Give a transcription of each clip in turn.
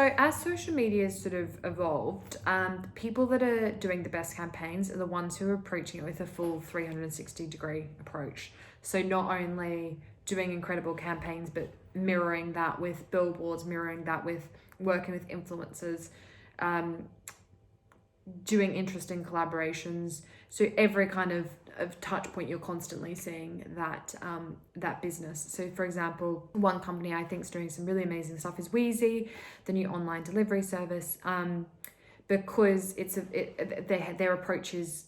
So as social media has sort of evolved, the people that are doing the best campaigns are the ones who are approaching it with a full 360-degree approach. So not only doing incredible campaigns, but mirroring that with billboards, mirroring that with working with influencers, um, doing interesting collaborations. So every kind of touch point, you're constantly seeing that business. So for example, one company I think is doing some really amazing stuff is Wheezy, the new online delivery service, because their approach is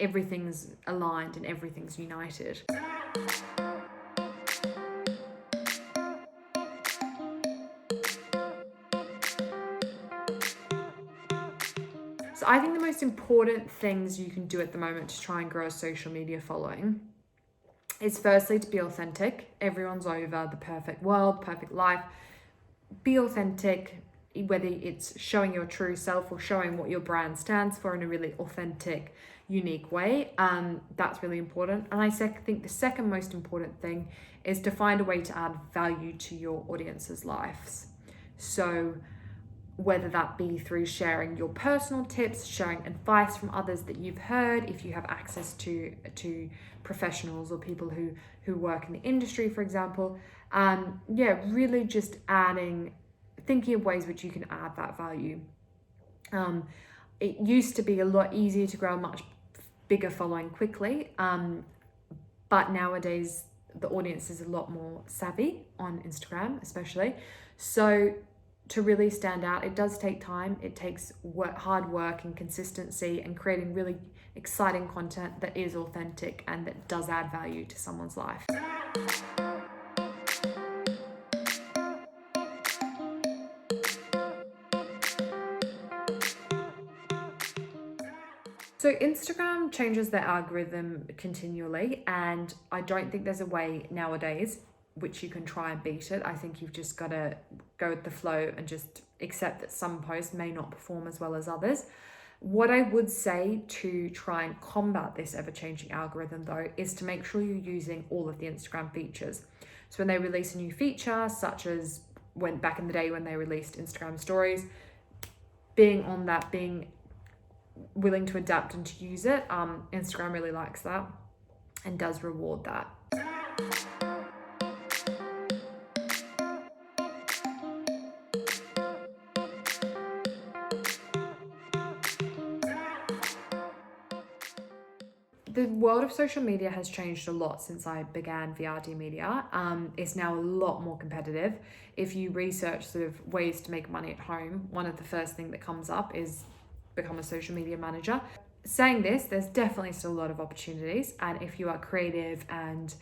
everything's aligned and everything's united. So I think the most important things you can do at the moment to try and grow a social media following is firstly to be authentic. Everyone's over the perfect world, perfect life. Be authentic, whether it's showing your true self or showing what your brand stands for in a really authentic, unique way. That's really important. And I think the second most important thing is to find a way to add value to your audience's lives. So whether that be through sharing your personal tips, sharing advice from others that you've heard, if you have access to professionals or people who work in the industry, for example. Really just thinking of ways which you can add that value. It used to be a lot easier to grow a much bigger following quickly, but nowadays the audience is a lot more savvy on Instagram, especially. So to really stand out, it does take time. It takes hard work and consistency and creating really exciting content that is authentic and that does add value to someone's life. So Instagram changes their algorithm continually, and I don't think there's a way nowadays which you can try and beat it. I think you've just got to go with the flow and just accept that some posts may not perform as well as others. What I would say to try and combat this ever-changing algorithm, though, is to make sure you're using all of the Instagram features. So when they release a new feature, such as back in the day when they released Instagram stories, being on that, being willing to adapt and to use it, Instagram really likes that and does reward that. The world of social media has changed a lot since I began VRD Media. It's now a lot more competitive. If you research sort of ways to make money at home, one of the first things that comes up is become a social media manager. Saying this, there's definitely still a lot of opportunities, and if you are creative and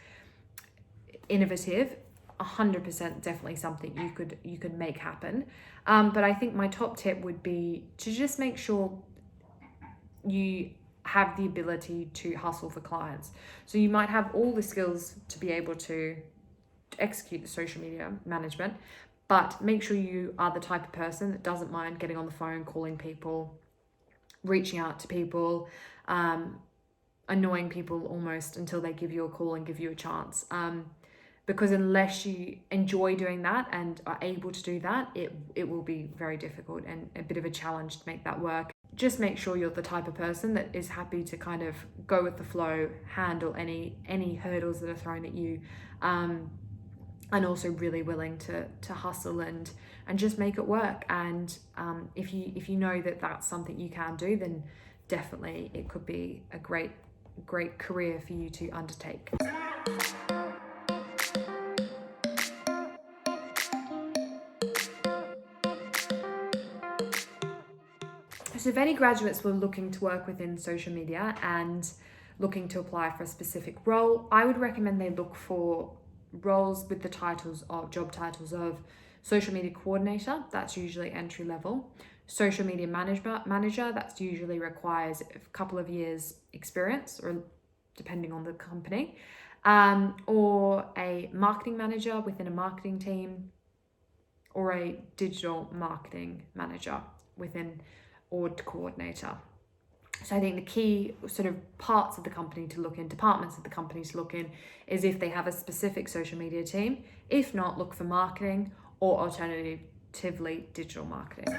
innovative, 100% definitely something you could make happen. But I think my top tip would be to just make sure you have the ability to hustle for clients. So you might have all the skills to be able to execute the social media management, but make sure you are the type of person that doesn't mind getting on the phone, calling people, reaching out to people, annoying people almost until they give you a call and give you a chance. Because unless you enjoy doing that and are able to do that, it will be very difficult and a bit of a challenge to make that work. Just make sure you're the type of person that is happy to kind of go with the flow, handle any hurdles that are thrown at you, and also really willing to hustle and just make it work. And if you know that that's something you can do, then definitely it could be a great career for you to undertake. So if any graduates were looking to work within social media and looking to apply for a specific role, I would recommend they look for roles with the job titles of social media coordinator, that's usually entry level, social media manager, that's usually requires a couple of years experience, or depending on the company, or a marketing manager within a marketing team, or a digital marketing manager within or coordinator. So I think the key sort of parts of the company to look in, departments of the company to look in, is if they have a specific social media team. If not, look for marketing, or digital marketing.